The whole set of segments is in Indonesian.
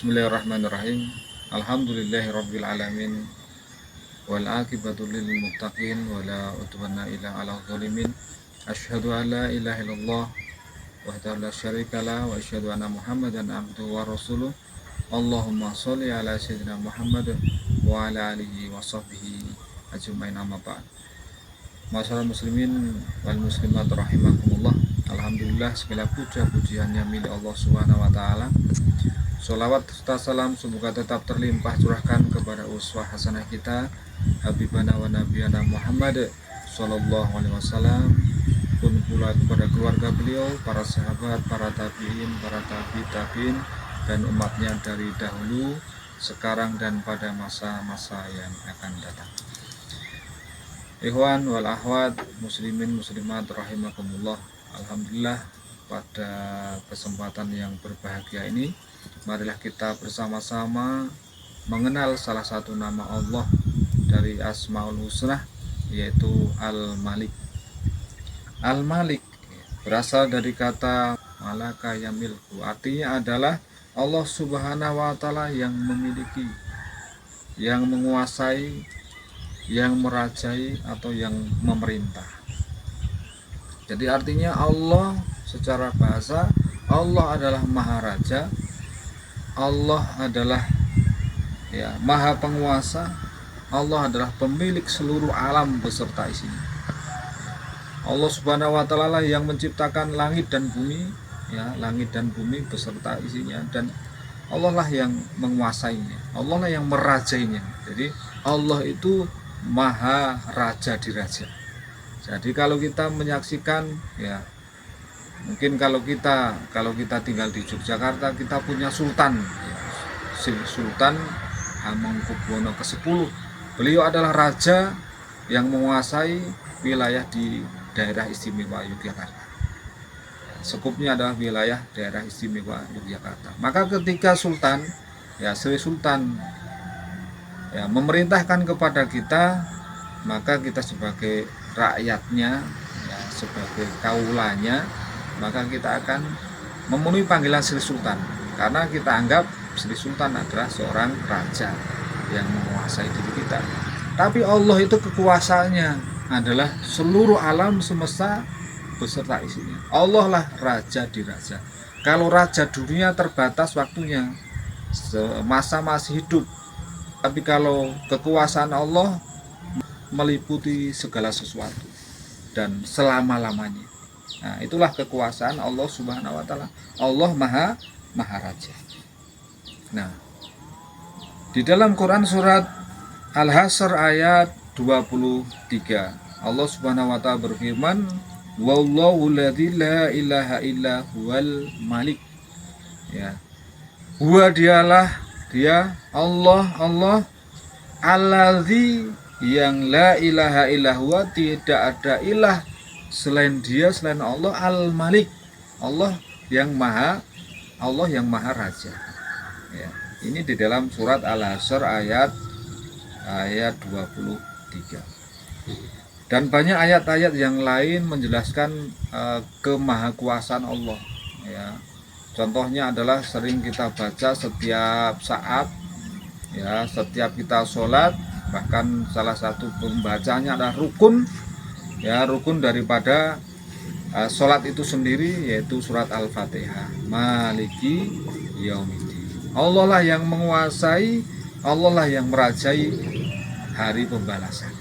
Bismillahirrahmanirrahim. Alhamdulillahirabbil alamin. Wal aqibatu lil muttaqin wala udwana illa 'alal zalimin. Asyhadu an la ilaha illallah wahdahu la syarikalah wa asyhadu anna Muhammadan abduhu wa rasuluh. Allahumma sholli ala sayyidina Muhammad wa ala alihi wa sahbihi ajmain, amma ba'd. Masyaallah muslimin wal muslimat rahimakumullah. Alhamdulillah, segala puja-pujiannya milik Allah Subhanahu wa taala. Sholawat serta salam semoga tetap terlimpah curahkan kepada uswah hasanah kita Habibana wa Nabiyana Muhammad Sallallahu Alaihi Wasallam, pun pula kepada keluarga beliau, para sahabat, para tabiin, para tabiin, dan umatnya dari dahulu, sekarang, dan pada masa-masa yang akan datang. Ikhwan wal akhwat, muslimin muslimat rahimakumullah. Alhamdulillah, pada kesempatan yang berbahagia ini, marilah kita bersama-sama mengenal salah satu nama Allah dari Asmaul Husna, yaitu Al-Malik. Al-Malik berasal dari kata malaka yamilku, artinya adalah Allah Subhanahu wa taala yang memiliki, yang menguasai, yang merajai, atau yang memerintah. Jadi artinya Allah secara bahasa, Allah adalah Maharaja, Allah adalah Maha Penguasa, Allah adalah pemilik seluruh alam beserta isinya. Allah Subhanahu wa taala yang menciptakan langit dan bumi, langit dan bumi beserta isinya, dan Allah lah yang menguasainya, Allah lah yang merajainya. Jadi Allah itu Maha Raja di Raja. Jadi kalau kita menyaksikan, mungkin kalau kita tinggal di Yogyakarta, kita punya Sultan, Sultan Hamengkubuwono ke-10. Beliau adalah raja yang menguasai wilayah di daerah istimewa Yogyakarta. Sekupnya adalah wilayah daerah istimewa Yogyakarta. Maka ketika Sultan, Sri Sultan memerintahkan kepada kita, maka kita sebagai rakyatnya, sebagai kaulanya, maka kita akan memenuhi panggilan Sri Sultan, karena kita anggap Sri Sultan adalah seorang raja yang menguasai diri kita. Tapi Allah itu kekuasaannya adalah seluruh alam semesta beserta isinya. Allah lah raja di raja. Kalau raja dunia terbatas waktunya, semasa masih hidup. Tapi kalau kekuasaan Allah meliputi segala sesuatu dan selama-lamanya. Nah, itulah kekuasaan Allah Subhanahu wa taala. Allah Maharaja. Nah, di dalam Quran surat Al-Hasyr ayat 23, Allah Subhanahu wa taala berfirman, "Wallahu alladzi la ilaha illa huwal malik." Huwa dialah dia Allah alladzi yang la ilaha illa huwa, tidak ada ilah selain dia, selain Allah, Al-Malik, Allah yang maha raja. Ini di dalam surat Al-Hasyr ayat 23. Dan banyak ayat-ayat yang lain menjelaskan kemahakuasaan Allah. Contohnya adalah sering kita baca setiap saat, setiap kita sholat. Bahkan salah satu pembacanya adalah rukun daripada sholat itu sendiri, yaitu surat Al-Fatihah, Maliki Yaumiddin. Allah lah yang menguasai, Allah lah yang merajai hari pembalasan.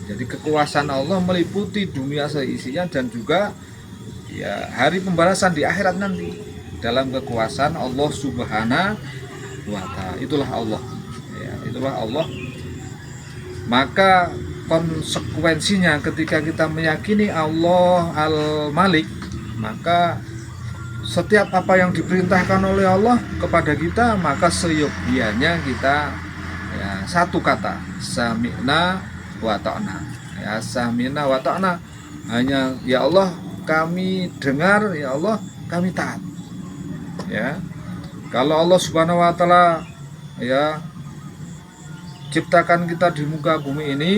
Jadi kekuasaan Allah meliputi dunia seisinya, dan juga hari pembalasan di akhirat nanti dalam kekuasaan Allah Subhanahu wa taala. Itulah Allah. Itulah Allah. Maka konsekuensinya ketika kita meyakini Allah Al-Malik, maka setiap apa yang diperintahkan oleh Allah kepada kita, maka seyogianya kita satu kata, sami'na wa ta'na. Sami'na wa ta'na, hanya ya Allah kami dengar, ya Allah kami taat. Kalau Allah Subhanahu wa taala ciptakan kita di muka bumi ini,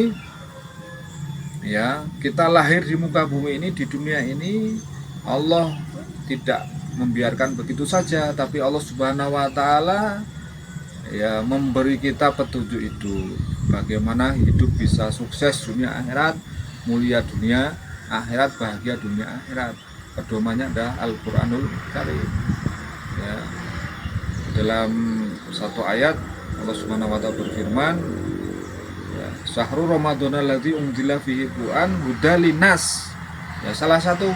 kita lahir di muka bumi ini, di dunia ini, Allah tidak membiarkan begitu saja, tapi Allah Subhanahu wa taala ya memberi kita petunjuk itu bagaimana hidup bisa sukses dunia akhirat, mulia dunia akhirat, bahagia dunia akhirat. Pedomannya adalah Al-Qur'anul Karim. Ya, dalam satu ayat Allah Subhanahu wa taala berfirman, ya, Syahrul Ramadhanal ladzi unzila fihi Qur'an hudal linnas. Ya, salah satu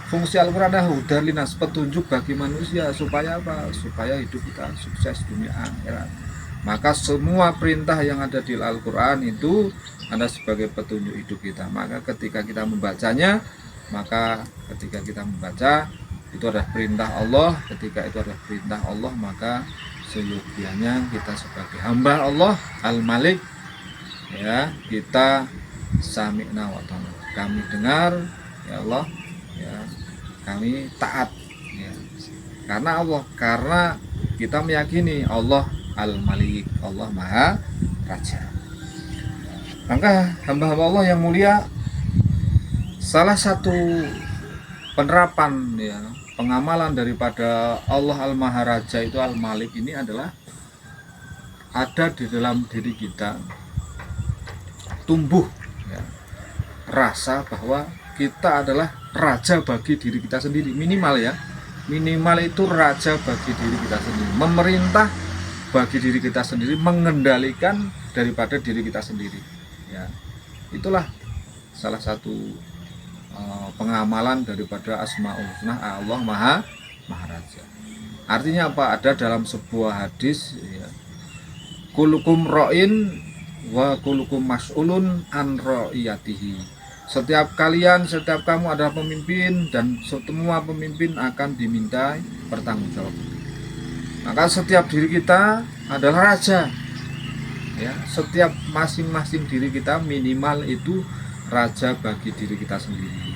fungsi Al-Quran adalah hudal linnas, petunjuk bagi manusia. Supaya apa? Supaya hidup kita sukses dunia akhirat. Maka semua perintah yang ada di Al-Quran itu ada sebagai petunjuk hidup kita. Maka ketika kita membacanya, itu adalah perintah Allah. Ketika itu adalah perintah Allah, maka seyogianya kita sebagai hamba Allah Al-Malik, ya, kita sami'na wa ta'na, kami dengar ya Allah, ya, kami taat, ya, karena kita meyakini Allah Al-Malik, Allah Maha Raja. Maka hamba-hamba Allah yang mulia, salah satu penerapan, ya, pengamalan daripada Allah Al-Maharaja itu Al-Malik ini adalah ada di dalam diri kita tumbuh, ya, rasa bahwa kita adalah raja bagi diri kita sendiri. Minimal itu raja bagi diri kita sendiri, memerintah bagi diri kita sendiri, mengendalikan daripada diri kita sendiri, ya. Itulah salah satu pengamalan daripada Asmaul Husna Allah Maharaja. Artinya apa? Ada dalam sebuah hadis, ya, kulukum ra'in wa kulukum mas'ulun an ra'iyatihi. Setiap kamu adalah pemimpin, dan semua pemimpin akan dimintai pertanggungjawaban. Maka setiap diri kita adalah raja, ya. Setiap masing-masing diri kita minimal itu raja bagi diri kita sendiri.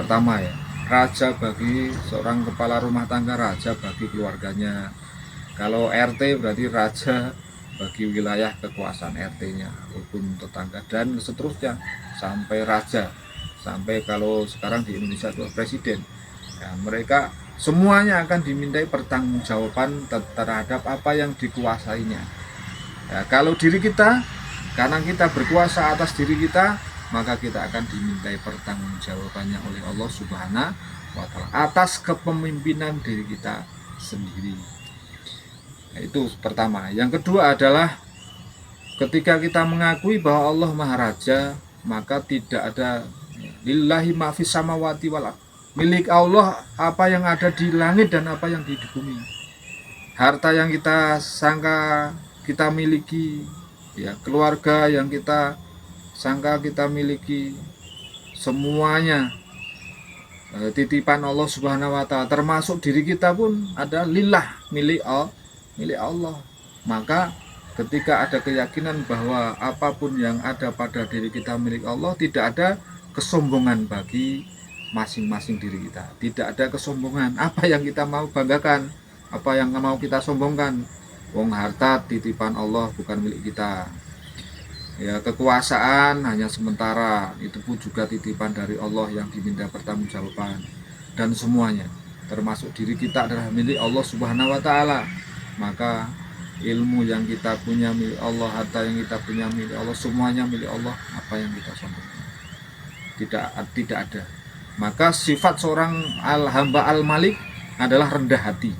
Pertama, ya, raja bagi seorang kepala rumah tangga, raja bagi keluarganya. Kalau RT berarti raja bagi wilayah kekuasaan RT-nya, rukun tetangga, dan seterusnya sampai raja, sampai kalau sekarang di Indonesia itu presiden. Ya, mereka semuanya akan dimintai pertanggungjawaban terhadap apa yang dikuasainya. Ya, kalau diri kita, karena kita berkuasa atas diri kita, maka kita akan dimintai pertanggungjawabannya oleh Allah Subhanahu wa taala atas kepemimpinan diri kita sendiri. Nah, itu pertama. Yang kedua adalah ketika kita mengakui bahwa Allah Maharaja, maka tidak ada lillahi ma fis samawati wal ardh. Milik Allah apa yang ada di langit dan apa yang di bumi. Harta yang kita sangka kita miliki, ya, keluarga yang kita sangka kita miliki, semuanya titipan Allah Subhanahu wa taala, termasuk diri kita pun ada lillah, milik Allah. Maka ketika ada keyakinan bahwa apapun yang ada pada diri kita milik Allah, tidak ada kesombongan bagi masing-masing diri kita. Tidak ada kesombongan. Apa yang kita mau banggakan, apa yang mau kita sombongkan. Wong harta titipan Allah, bukan milik kita. Ya, kekuasaan hanya sementara, itu pun juga titipan dari Allah yang diminta pertanggungjawaban. Dan semuanya, termasuk diri kita, adalah milik Allah Subhanahu wa taala. Maka ilmu yang kita punya milik Allah, harta yang kita punya milik Allah, semuanya milik Allah. Apa yang kita sombongkan? Tidak ada. Maka sifat seorang hamba Al-Malik adalah rendah hati.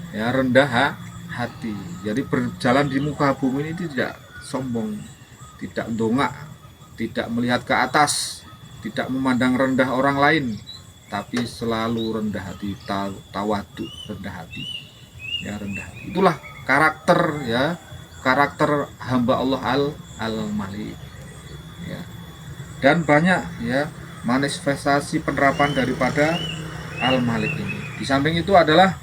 Ya, rendah hati. Jadi berjalan di muka bumi ini tidak sombong, tidak dongak, tidak melihat ke atas, tidak memandang rendah orang lain, tapi selalu rendah hati, tawadu, rendah hati. Ya, rendah hati. Itulah karakter, ya, karakter hamba Allah Al-Malik. Ya. Dan banyak, ya, manifestasi penerapan daripada Al-Malik ini. Di samping itu adalah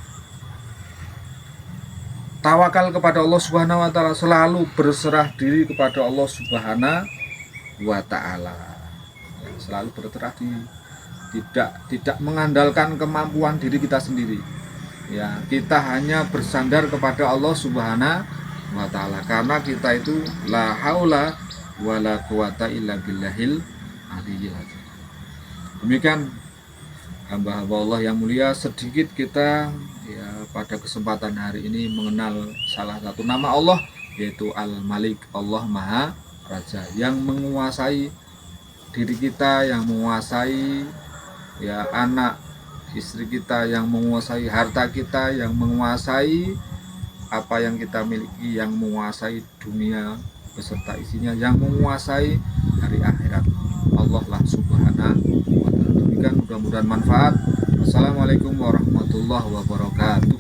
tawakal kepada Allah Subhanahu wa taala, selalu berserah diri kepada Allah Subhanahu wa taala. Ya, selalu berserah diri, tidak mengandalkan kemampuan diri kita sendiri. Ya, kita hanya bersandar kepada Allah Subhanahu wa taala, karena kita itu la haula wala quwata illa billahil aliyyil azim. Demikian hamba-hamba Allah yang mulia, sedikit kita ya pada kesempatan hari ini mengenal salah satu nama Allah, yaitu Al-Malik, Allah Maha Raja, yang menguasai diri kita, yang menguasai ya anak istri kita, yang menguasai harta kita, yang menguasai apa yang kita miliki, yang menguasai dunia beserta isinya, yang menguasai hari akhirat. Allah lah subhanahu wa ta'ala. Demikian, mudah-mudahan manfaat. Wassalamualaikum warahmatullahi wabarakatuh.